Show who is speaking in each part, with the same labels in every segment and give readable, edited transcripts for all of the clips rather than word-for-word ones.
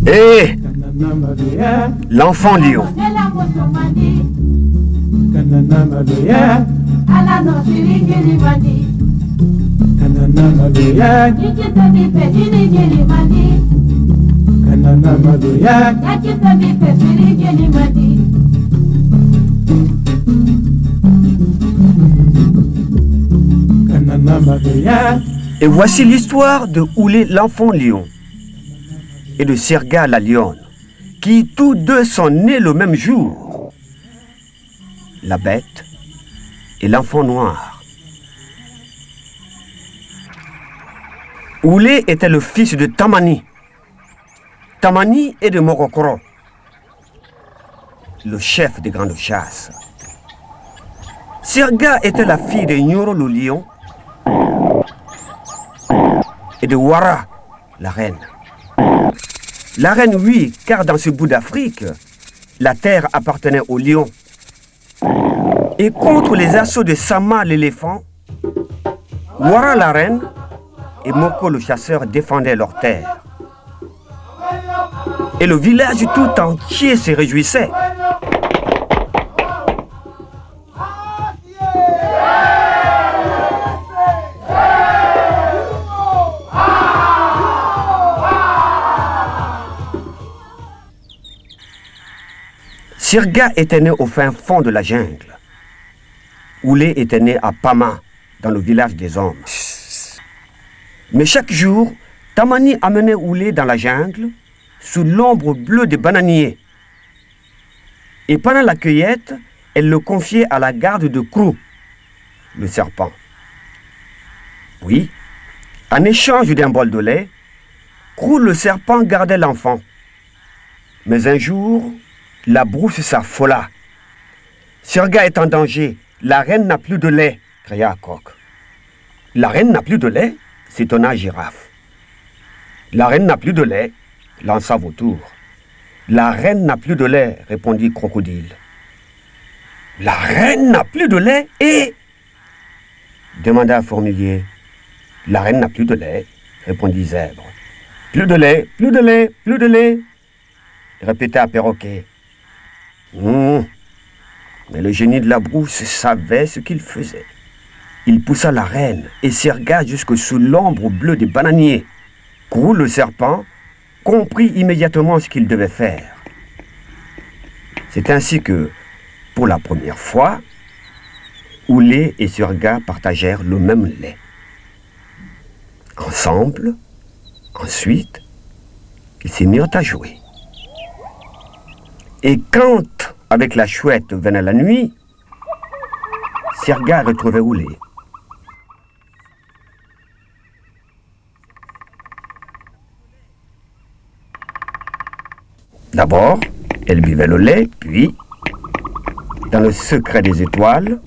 Speaker 1: Et l'enfant lion. Et voici l'histoire de Oulé l'enfant lion et de Sirga la lionne, qui tous deux sont nés le même jour. La bête et l'enfant noir. Oulé était le fils de Tamani. Tamani est de Morokoro, le chef des grandes chasses. Sirga était la fille de Nyoro le lion et de Wara, la reine. La reine, oui, car dans ce bout d'Afrique, la terre appartenait aux lions. Et contre les assauts de Sama l'éléphant, Wara la reine et Moko le chasseur défendaient leur terre. Et le village tout entier se réjouissait. Sirga était né au fin fond de la jungle. Oulé était né à Pama, dans le village des hommes. Mais chaque jour, Tamani amenait Oulé dans la jungle, sous l'ombre bleue des bananiers. Et pendant la cueillette, elle le confiait à la garde de Krou, le serpent. Oui, en échange d'un bol de lait, Krou le serpent gardait l'enfant. Mais un jour, la brousse s'affola. Sirga est en danger. La reine n'a plus de lait, cria Coq. La reine n'a plus de lait, s'étonna Girafe. La reine n'a plus de lait, lança Vautour. La reine n'a plus de lait, répondit Crocodile. La reine n'a plus de lait et... demanda Fourmilier. La reine n'a plus de lait, répondit Zèbre. Plus de lait, plus de lait, plus de lait, répéta Perroquet. Mais le génie de la brousse savait ce qu'il faisait. Il poussa la reine et Sirga jusque sous l'ombre bleue des bananiers. Krou le serpent comprit immédiatement ce qu'il devait faire. C'est ainsi que, pour la première fois, Oulé et Sirga partagèrent le même lait. Ensemble, ensuite, ils se mirent à jouer. Et quand, avec la chouette, venait la nuit, Sirga retrouvait Oulé. D'abord, elle buvait le lait, puis, dans le secret des étoiles,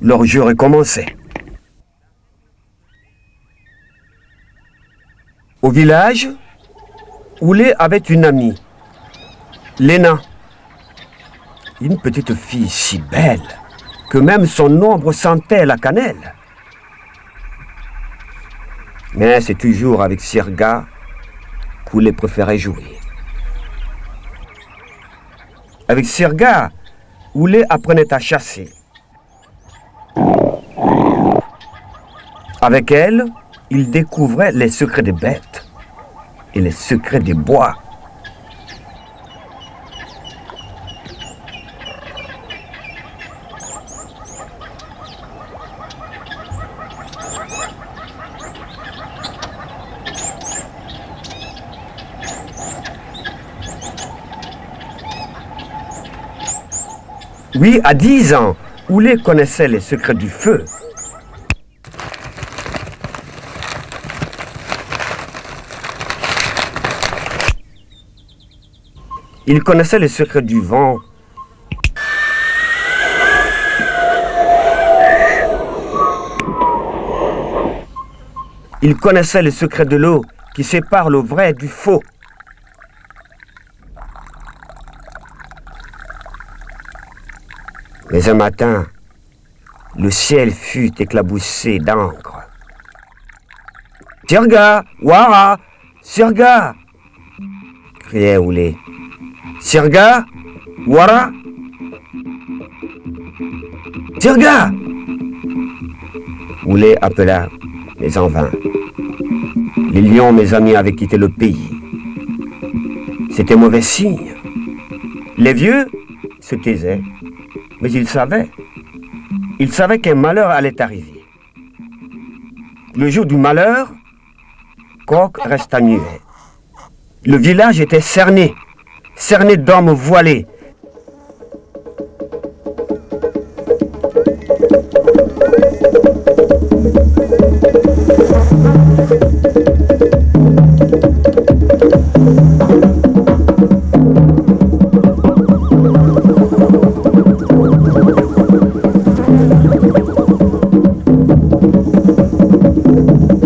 Speaker 1: leur jeu recommençait. Au village, Oulé avait une amie, Léna. Une petite fille si belle que même son ombre sentait la cannelle. Mais c'est toujours avec Sirga qu'Oulé préférait jouer. Avec Sirga, Oulé apprenait à chasser. Avec elle, il découvrait les secrets des bêtes et les secrets des bois. Oui, à 10 ans, Oulé connaissait les secrets du feu. Il connaissait les secrets du vent. Il connaissait les secrets de l'eau qui sépare le vrai du faux. Mais un matin, le ciel fut éclaboussé d'encre. Sirga, Wara, Sirga, criait Oulé. Sirga, Wara, Sirga. Oulé appela, mais en vain. Les lions, mes amis, avaient quitté le pays. C'était mauvais signe. Les vieux se taisaient, mais ils savaient qu'un malheur allait arriver. Le jour du malheur, Coq resta muet. Le village était cerné d'hommes voilés.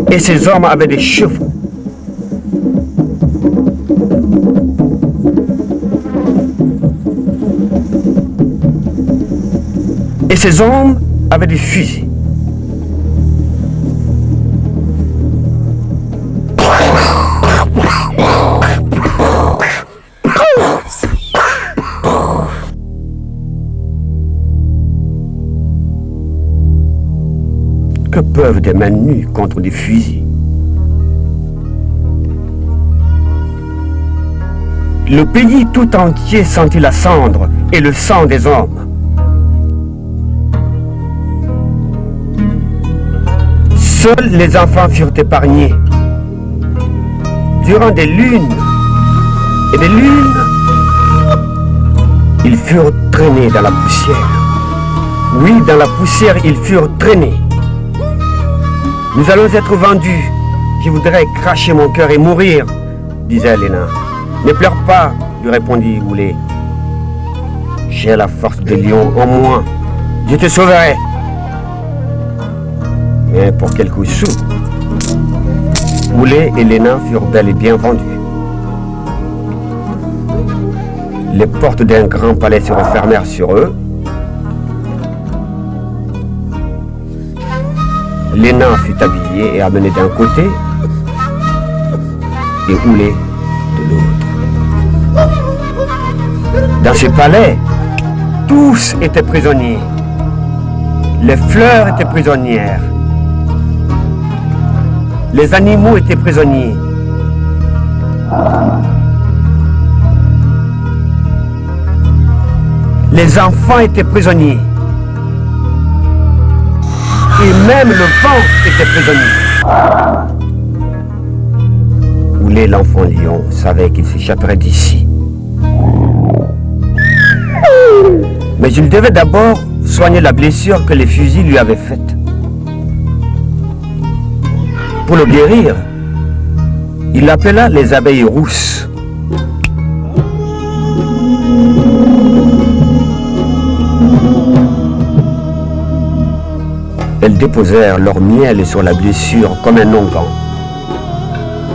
Speaker 1: Et ces hommes avaient des chevaux. Et ces hommes avaient des fusils. Que peuvent des mains nues contre des fusils? Le pays tout entier sentit la cendre et le sang des hommes. Seuls les enfants furent épargnés. Durant des lunes et des lunes, ils furent traînés dans la poussière. Oui, dans la poussière, ils furent traînés. Nous allons être vendus. Je voudrais cracher mon cœur et mourir, disait Léna. Ne pleure pas, lui répondit Oulé. J'ai la force de lion en moi. Je te sauverai. Mais pour quelques sous, Oulé et Léna furent bel et bien vendus. Les portes d'un grand palais se refermèrent sur eux. Léna fut habillée et amenée d'un côté et Oulé de l'autre. Dans ce palais, tous étaient prisonniers. Les fleurs étaient prisonnières. Les animaux étaient prisonniers. Les enfants étaient prisonniers. Et même le vent était prisonnier. Oulé, l'enfant lion, savait qu'il s'échapperait d'ici. Mais il devait d'abord soigner la blessure que les fusils lui avaient faite. Pour le guérir, il appela les abeilles rousses. Elles déposèrent leur miel sur la blessure comme un onguent.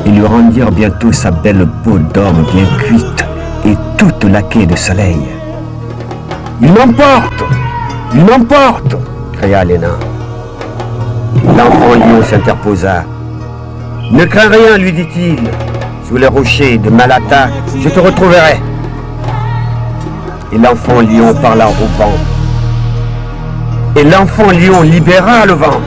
Speaker 1: Ils lui rendirent bientôt sa belle peau d'homme bien cuite et toute laquée de soleil. « Il m'emporte! Il m'emporte !» cria Léna. L'enfant lion s'interposa. « Ne crains rien, lui dit-il. Sous les rochers de Malata, je te retrouverai. » Et l'enfant lion parla au vent. Et l'enfant lion libéra le vent.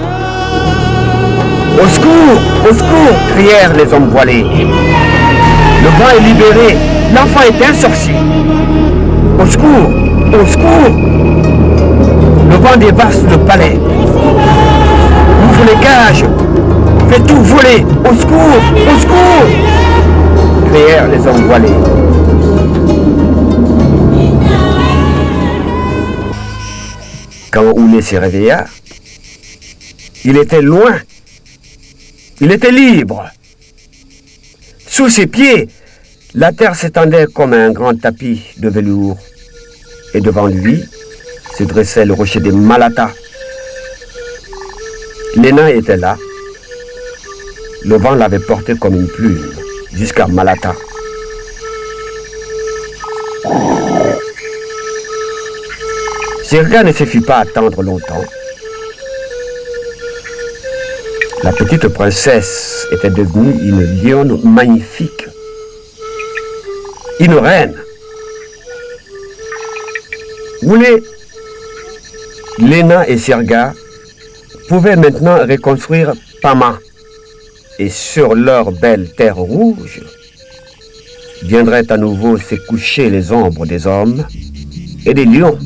Speaker 1: « Au secours! Au secours !» crièrent les hommes voilés. Le vent est libéré. L'enfant est un sorcier. Au secours! Au secours! Le vent dévaste le palais. Ouvre les cages. Fais tout voler. Au secours! Au secours! Crièrent les hommes voilés. Quand Oulé se réveilla, il était loin. Il était libre. Sous ses pieds, la terre s'étendait comme un grand tapis de velours. Et devant lui se dressait le rocher de Malata. Léna était là. Le vent l'avait porté comme une plume jusqu'à Malata. Sirga ne se fit pas attendre longtemps. La petite princesse était devenue une lionne magnifique, une reine. Oulé, Léna et Sirga pouvaient maintenant reconstruire Pama. Et sur leur belle terre rouge, viendraient à nouveau se coucher les ombres des hommes et des lions.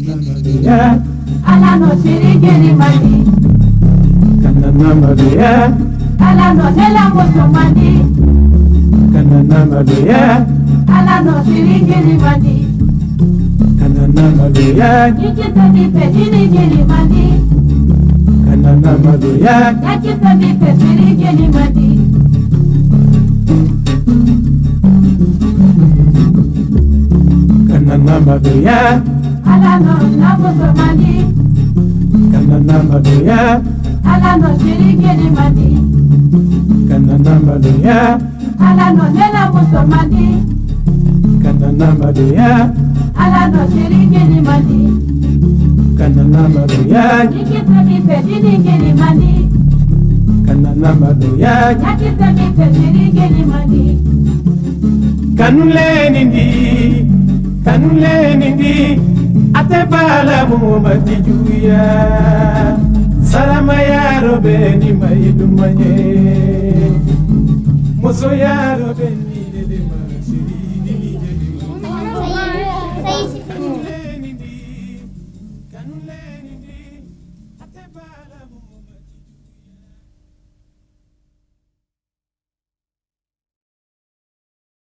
Speaker 2: Kanulenindi atebala mumati juya salama ya robeni maidumanye muso ya robeni